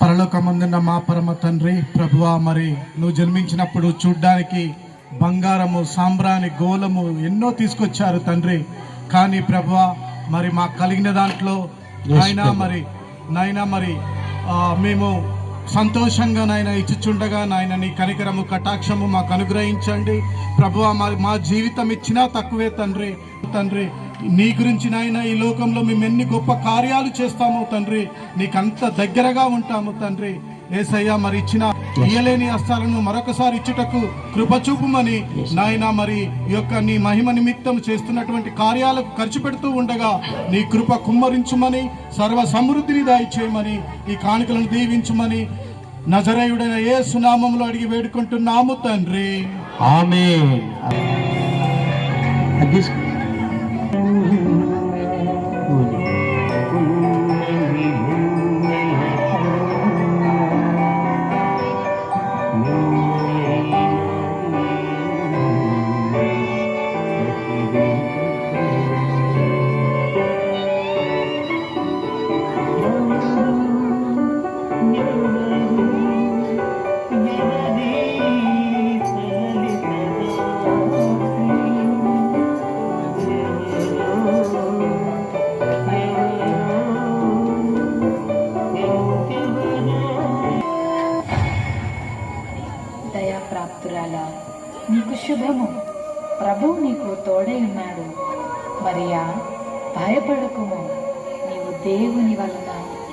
పరలోకమందున్న మా పరమ తండ్రి, ప్రభువా, మరి నువ్వు జన్మించినప్పుడు చూడ్డానికి బంగారము, సాంబ్రాణి, గోలము ఎన్నో తీసుకొచ్చారు తండ్రి. కానీ ప్రభువా, మరి మాకు కలిగిన దాంట్లో నాయనా మరి మేము సంతోషంగా నాయన ఇచ్చుచుండగా నాయన నీ కనికరము, కటాక్షము మాకు అనుగ్రహించండి ప్రభువా. మా జీవితం ఇచ్చినా తక్కువే తండ్రి. నీ గురించి నాయన ఈ లోకంలో మేము ఎన్ని గొప్ప కార్యాలు చేస్తాము తండ్రి, నీకంత దగ్గరగా ఉంటాము తండ్రి. యేసయ్యా, మరి ఇచ్చిన ఇయ్యలేని హస్తాలను మరొకసారి ఇచ్చుటకు కృప చూపుమని నాయన, మరి ఈ యొక్క నీ మహిమ నిమిత్తం చేస్తున్నటువంటి కార్యాలకు ఖర్చు పెడుతూ ఉండగా నీ కృప కుమ్మరించుమని, సర్వ సమృద్ధిని దయచేయమని, ఈ కానుకలను దీవించుమని నజరేయుడైన యేసు నామములో అడిగి వేడుకుంటున్నాము తండ్రి. ఆమేన్. దయాప్రాప్తురాలా, నీకు శుభము. ప్రభువు నీకు తోడై ఉన్నాడు. మరియా, భయపడకుము, నీవు దేవుని వలన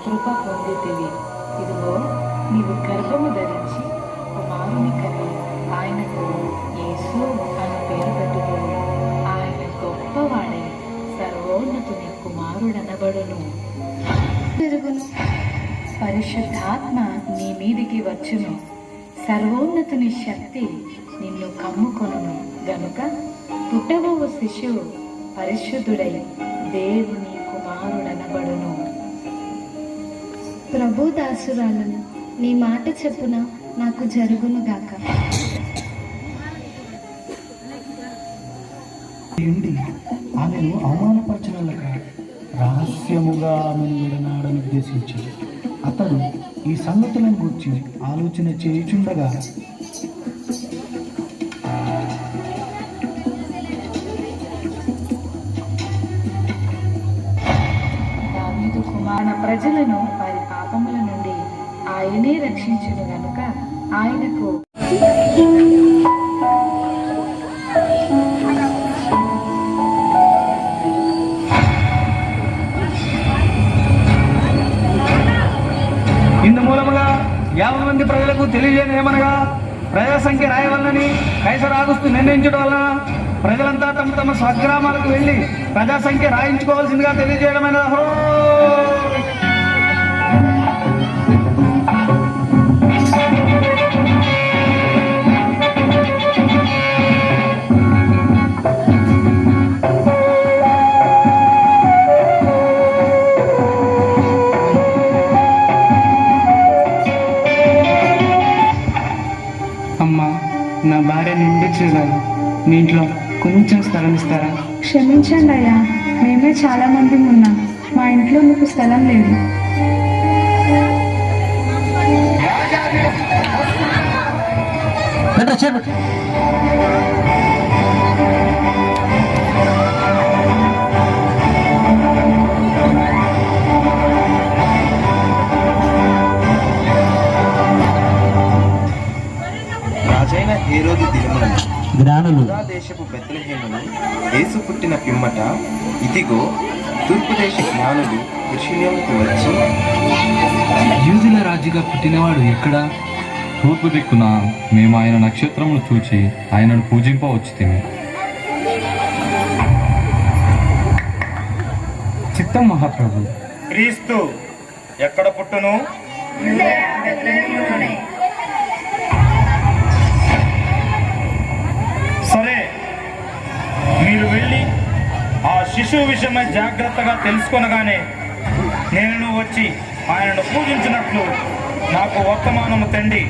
కృప పొందితివి. ఇదిగో, నీవు గర్భము ధరించి కుమారుని కని ఆయనకు యేసు అని పేరు పెట్టుకుని, ఆయన గొప్పవాడై సర్వోన్నతుని కుమారుడనబడును. జరుగును, పరిశుద్ధాత్మ నీ మీదికి వచ్చును, సర్వోన్నతుని శక్తి నిన్ను కమ్ముకొనును గనుక పుట్టబోవు శిశువు పరిశుద్ధుడై దేవుని కుమారుడనబడును. ప్రభు దాసురాలను, నీ మాట చెప్పున నాకు జరుగును గాక. ఆమెను అవమానపరచగలక రహస్యముగా ఆమెను విడనాడని ఉద్దేశించాడు. అతడు ఈ సంగతులను గురించి ఆలోచన చేయుచుండగా దావీదు కుమారుని ప్రజలను వారి పాపముల నుండి ఆయనే రక్షించును గనుక ఆయనకు ఇందు మూలముగా 50 మంది ప్రజలకు తెలియజేయని ఏమనగా, ప్రజా సంఖ్య రాయవలనని కైసర్ ఆగుస్తూ నిర్ణయించడం వలన ప్రజలంతా తమ తమ స్వగ్రామాలకు వెళ్ళి ప్రజా సంఖ్య రాయించుకోవాల్సిందిగా తెలియజేయడమైన. అమ్మా, నా భార్య నిండి చూడాలి, మీ ఇంట్లో కొంచెం స్థలం ఇస్తారా? క్షమించండి అయ్యా, మేమే చాలా మంది ఉన్నాం, మా ఇంట్లో మీకు స్థలం లేదు. రాజైన హేరోదు దినములను జ్ఞానులు దేశపు బెత్లెహేమును యేసు పుట్టిన పిమ్మట, ఇదిగో, తూర్పు దేశ జ్ఞానులు యెరూషలేముకు వచ్చి, యూదుల రాజుగా పుట్టినవాడు ఎక్కడా? తూర్పు దిక్కున మేము ఆయన నక్షత్రమును చూచి ఆయనను పూజింపవచ్చితిమి. చిత్తం మహాప్రభు. క్రీస్తు ఎక్కడ పుట్టును? సరే, మీరు వెళ్ళి ఆ శిశువు విషయమై జాగ్రత్తగా తెలుసుకొనగానే నేను వచ్చి ఆయనను పూజించినట్లు నాకు వర్తమానము తండి.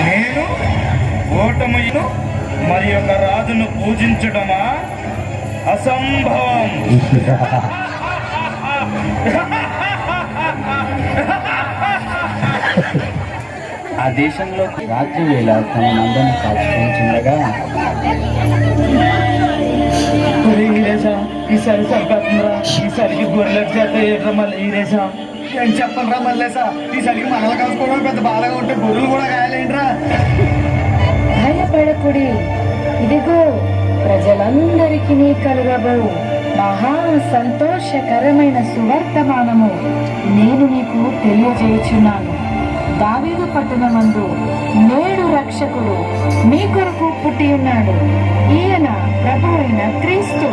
నేను ఓటమిను మరి ఒక రాజును పూజించడమా? అసంభవం. ఆ దేశంలో రాత్రి వేళ తమ మందను కాల్చుకుంటుండగా ఈసారి సరిపోతుందిరా, ఈసారికి గొర్రెలకు చేత ఏట్రా మళ్ళీ ఈరేసా. ఏం చెప్పనురా మళ్ళేసా, ఈసారికి మనల్ని కలుసుకోవడం పెద్ద బాధగా ఉంటే గొర్రెలు కూడా కాయలేంట్రా. భయపడకుడి, ఇదిగో ప్రజలందరికీ కలుగబో మహా సంతోషకరమైన సువర్తమానము నేను నీకు తెలియజేయుచున్నాను. దావీదు పట్టణమందు నేడు రక్షకుడు మీ కొరకు పుట్టి ఉన్నాడు. ఈయన ప్రభువైన క్రీస్తు.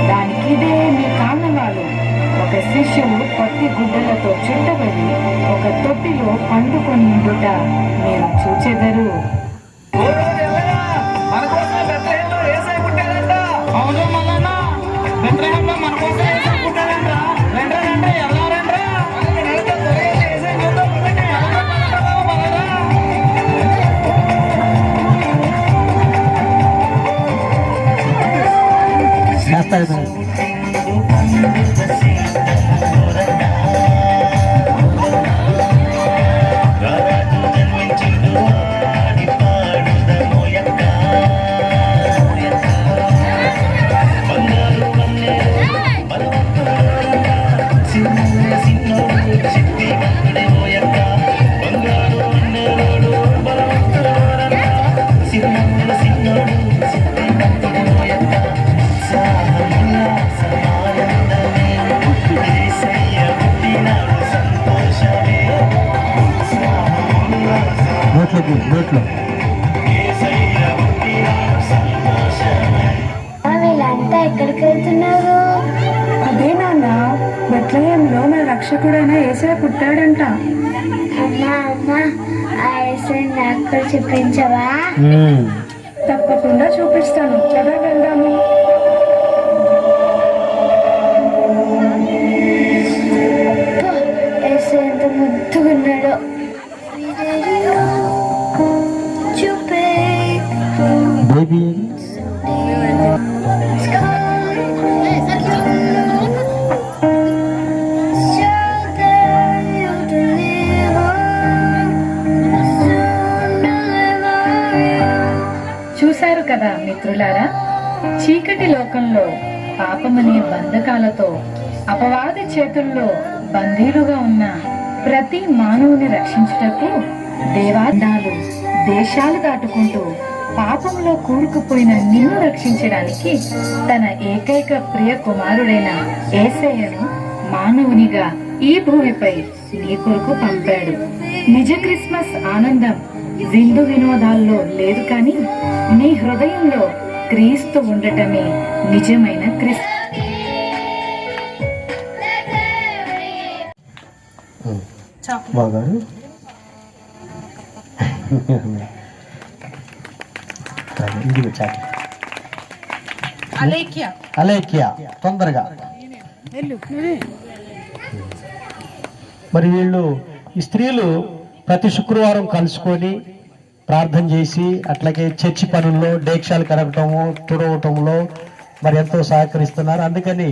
దానికిదే మీ కారణాలు. ఒక శిష్యువు పత్తి గుడ్డలతో చుట్టబడి ఒక తొట్టిలో పండుకొని ఉండుట మీరు చూచెదరు. మన కోసం బెత్లెహేంలో యేసయ్య పుట్టాడంట. అవును మల్లన్న, బెత్లెహేంలో మన కోసం యేసయ్య పుట్టాడంట. రండ్రా రండ్రా, ఎలా రండ్రా. యేసయ్య చూద్దాం, పదండి. చేస్తాడు. నోట్లో వీళ్ళంతా ఎక్కడికి వెళ్తున్నారు? అదే నాన్న, బెత్లెహేంలో మన రక్షకుడైన యేసయ్య పుట్టాడంట. అమ్మా అమ్మా, ఆ యేసయ్యని నాకు కూడా చూపించవా? తప్పకుండా చూపిస్తాను, కదా వెళ్దాము. యేసయ్య ఎంత ముద్దుగున్నాడో. బేబీ చూశారు కదా మిత్రులారా, చీకటి లోకంలో పాపమనే బంధకాలతో అపవాది చేతుల్లో బందీలుగా ఉన్న ప్రతి మానవుని రక్షించుటకు దేవాదాలు దేశాలు దాటుకుంటూ పాపంలో కూరుకుపోయిన నిన్ను రక్షించడానికి తన ఏకైక ప్రియ కుమారుడైన యేసయ్యను మానవునిగా ఈ భూమిపై నీ కొరకు పంపాడు. నిజ క్రిస్మస్ ఆనందం విందు వినోదాల్లో లేదు, కానీ నీ హృదయంలో క్రీస్తు ఉండటమే నిజమైన క్రిస్తు. బాగారు ఇది చాలు. అలేఖ్య తొందరగా. మరి వీళ్ళు ఈ స్త్రీలు ప్రతి శుక్రవారం కలుసుకొని ప్రార్థన చేసి అట్లాగే చర్చి పనుల్లో డేక్షాలు కరగటము తుడవటంలో మరి ఎంతో సహకరిస్తున్నారు. అందుకని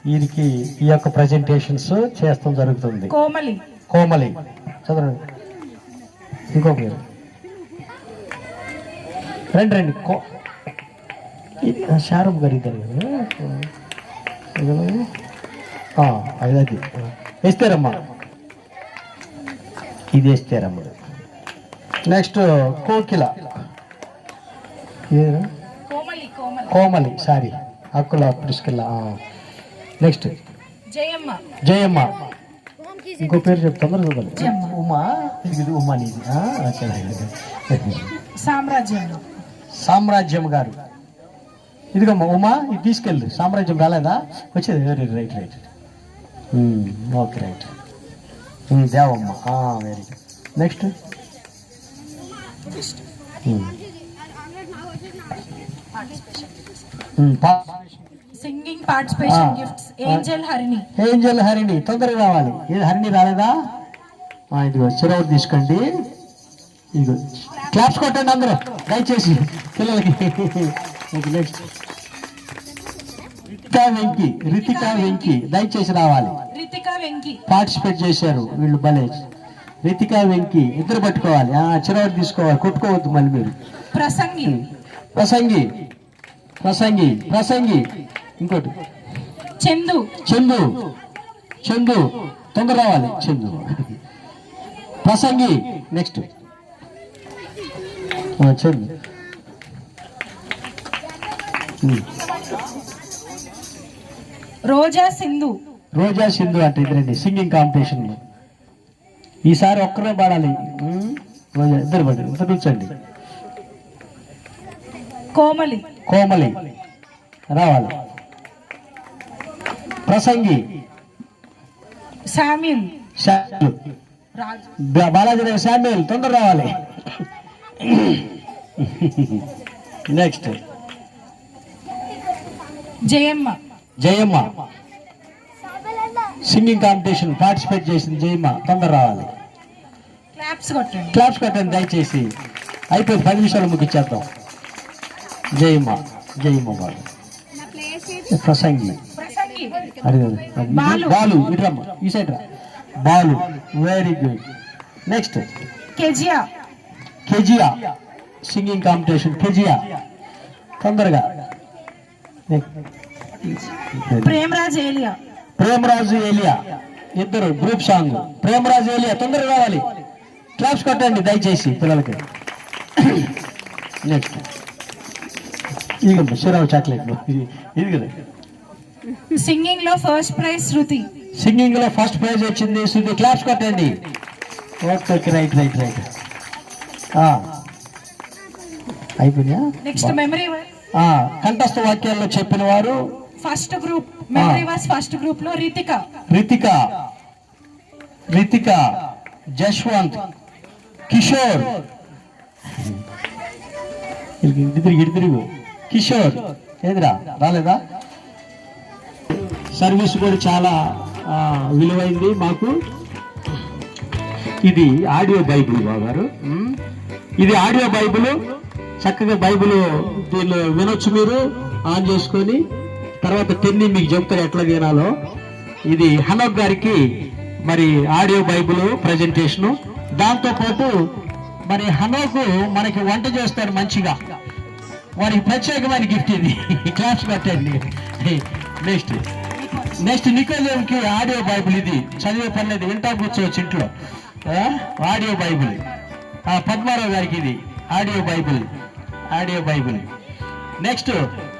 వీరికి ఈ యొక్క ప్రజెంటేషన్స్ చేస్తాం జరుగుతుంది. కోమలి చదవండి. ఇంకో పేరు రండి శారమ్ గారి అది వేస్తారమ్మా, ఇది వేస్తారమ్మ. నెక్స్ట్ కోకిల, కోమలి సారీ అక్కుల ప్రిస్కిల్ల. నెక్స్ట్ జయమ్మ. ఇంకో పేరు చెప్తాను చూడాలి. ఉమా, ఇది ఉమా నీది. సామ్రాజ్యం గారు. ఇదిగమ్మా ఉమా, ఇది తీసుకెళ్ళి. సామ్రాజ్యం రాలేదా? వచ్చేది. Very right. Okay right. Devamma, very good. Next singing participation gifts Angel Harini తొందరగా రావాలి. ఏది హరిణి రాలేదా? ఇదిగో చిరవరు తీసుకోండి. ఇదిగో క్లాప్స్ కొట్టండి అందరూ దయచేసి పిల్లలకి. నెక్స్ట్ రితికా వెంకి దయచేసి రావాలి. రితికా వెంకి పార్టిసిపేట్ చేశారు వీళ్ళు భలే. రితికా వెంకి ఇద్దరు పట్టుకోవాలి, చిరవాడు తీసుకోవాలి, కొట్టుకోవద్దు మళ్ళీ మీరు. ప్రసంగి ఇంకోటి చందు తొందర రావాలి. చందు ప్రసంగి. నెక్స్ట్ చందు. రోజా సింధు అంటే ఇద్దరండి సింగింగ్ కాంపిటీషన్ లో. ఈసారి ఒక్కరే పాడాలి. రోజా ఇద్దరు పడండి, ఇద్దరు కూర్చోండి. కోమలి రావాలి. ప్రసంగి బాలాజీ శామ్యుల్ తొందర రావాలి. Next Jayamma singing competition participate చేసింది. జయమ్మ తొందర రావాలి. క్లాప్స్ కొట్టండి దయచేసి. అయిపోయింది, 10 నిమిషాలు ముగిచ్చేద్దాం. జయమ్మ వాడు. ప్రసంగి బాలు ఇట్రమ్మ ఈ సైడ్ రా. Balu very good. Next Kezia singing competition. Kezia తొందరగా. ప్రేమరాజు ఏలియా ఇద్దరు గ్రూప్ సాంగ్. ప్రేమరాజు ఏలియా తొందరగా రావాలి. క్లాప్స్ కొట్టండి దయచేసి పిల్లలకి. నెక్స్ట్ ఇదిగో శిరావు చాక్లెట్లు. ఇది కదా సింగింగ్ లో ఫస్ట్ ప్రైజ్ వచ్చింది శృతి. క్లాప్స్ కొట్టండి. Okay right. అయిపోయినా. నెక్స్ట్ మెమరీ కంఠస్థ వాక్యాల్లో చెప్పిన వారు first group memory verse first group లో రితిక జశ్వంత్ కిషోర్. తిరుగు కిషోర్ ఏదిరా రాలేదా? సర్వీస్ కూడా చాలా విలువైంది మాకు. ఇది ఆడియో బైబుల్ బాగారు. ఇది ఆడియో బైబుల్. చక్కగా బైబుల్ దీనిలో వినొచ్చు మీరు ఆన్ చేసుకొని. తర్వాత టెన్ని మీకు చెప్తారు ఎట్లా వినాలో. ఇది హనోక్ గారికి మరి ఆడియో బైబుల్ ప్రజెంటేషను. దాంతో పాటు మరి హనోకు మనకి వంట చేస్తాడు మంచిగా. వారికి ప్రత్యేకమైన గిఫ్ట్ ఇది. క్లాస్ పెట్టండి. నెక్స్ట్ నికోదేవికి ఆడియో బైబుల్. ఇది చదివే పర్లేదు, వింటా కూర్చోవచ్చు ఇంట్లో. Audio Bible. పద్మారావు గారికి ఇది ఆడియో బైబుల్. నెక్స్ట్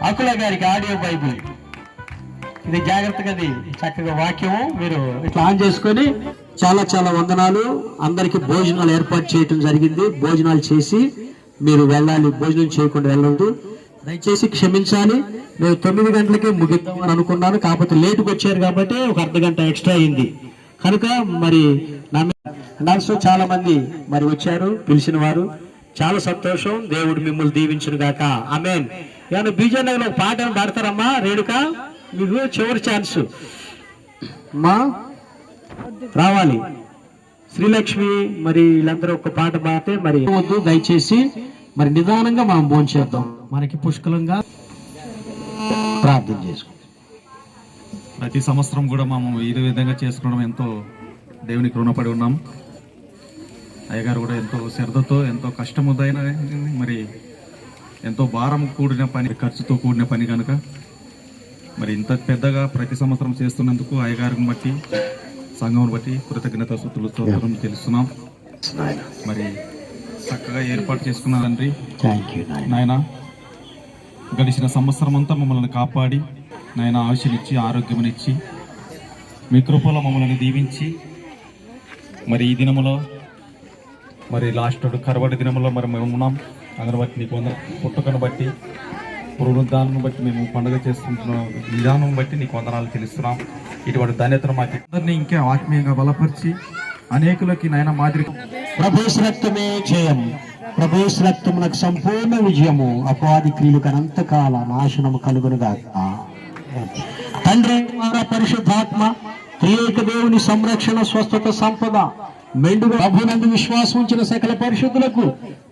అకుల గారికి ఆడియో బైబుల్. ఇది జాగ్రత్తగా చక్కగా వాక్యము మీరు ఇట్లా ఆన్ చేసుకొని. చాలా వందనాలు. అందరికి భోజనాలు ఏర్పాటు చేయటం జరిగింది. భోజనాలు చేసి మీరు వెళ్ళాలి. భోజనం చేయకుండా వెళ్ళండి దయచేసి. క్షమించాలి. నేను 9 గంటలకే ముగిద్దామని అనుకున్నాను, కాకపోతే లేటుకు వచ్చారు కాబట్టి ఒక అర్ధ గంట ఎక్స్ట్రా అయింది కనుక మరి నర్సు చాలా మంది మరి వచ్చారు పిలిచిన వారు. చాలా సంతోషం. దేవుడు మిమ్మల్ని దీవించును గాక. ఆమేన్. ఏమన్నా బీజేనగర్లో ఒక పాటను పాడతారమ్మా రేణుక? మీకు చివరి ఛాన్స్ మా రావాలి. శ్రీలక్ష్మి మరి వీళ్ళందరూ ఒక పాట పాడితే మరి వద్దు దయచేసి. మరి నిదానంగా మనం భోంచేద్దాం. మనకి పుష్కలంగా ప్రార్థన చేసుకుంటాం. ప్రతి సంవత్సరం కూడా మేము ఈ విధంగా చేసుకోవడం ఎంతో దేవునికి రుణపడి ఉన్నాం. అయ్యగారు కూడా ఎంతో శ్రద్ధతో ఎంతో కష్టముదైన మరి ఎంతో భారం కూడిన పని, ఖర్చుతో కూడిన పని కనుక మరి ఇంత పెద్దగా ప్రతి సంవత్సరం చేస్తున్నందుకు అయ్యగారిని బట్టి సంఘం బట్టి కృతజ్ఞత స్తుతులు తెలుస్తున్నాం. మరి చక్కగా ఏర్పాటు చేసుకున్నారు తండ్రి. నాయన గడిచిన సంవత్సరం అంతా మమ్మల్ని కాపాడి నాయన ఆయుష్నిచ్చి ఆరోగ్యమునిచ్చి మీ కృపలో మమ్మల్ని దీవించి మరి ఈ దినములో మరి లాస్ట్ కరవడి దినములో మరి మేము ఉన్నాం. అందరి బట్టి నీకు పుట్టుకను బట్టి పునరుద్ధానం బట్టి మేము పండుగ చేస్తుంటున్న విధానం బట్టి నీకు వందనాలు తెలుస్తున్నాం. ఇటువంటి ధన్యతను మాకు అందరినీ ఇంకా ఆత్మీయంగా బలపరిచి అనేకులకి నాయన మాదిరి. ప్రభు రక్తమే జయం. ప్రభు రక్తమునకు సంపూర్ణ విజయము. అపవాది క్రియలకు అనంతకాల నాశనము కలుగునుగా. తండ్రి పరిశుద్ధాత్మ త్రియేక దేవుని సంరక్షణ స్వస్థత సంపద మెండుగా ప్రభునందు విశ్వాసం ఉంచిన సకల పరిశుద్ధులకు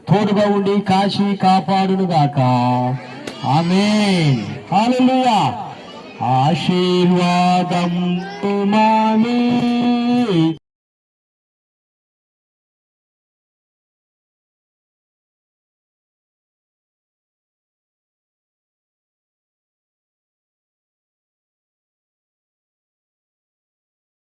తోడుగా ఉండి కాచి కాపాడునుగాక. ఆమేన్. హల్లెలూయా. ఆశీర్వాదం మాని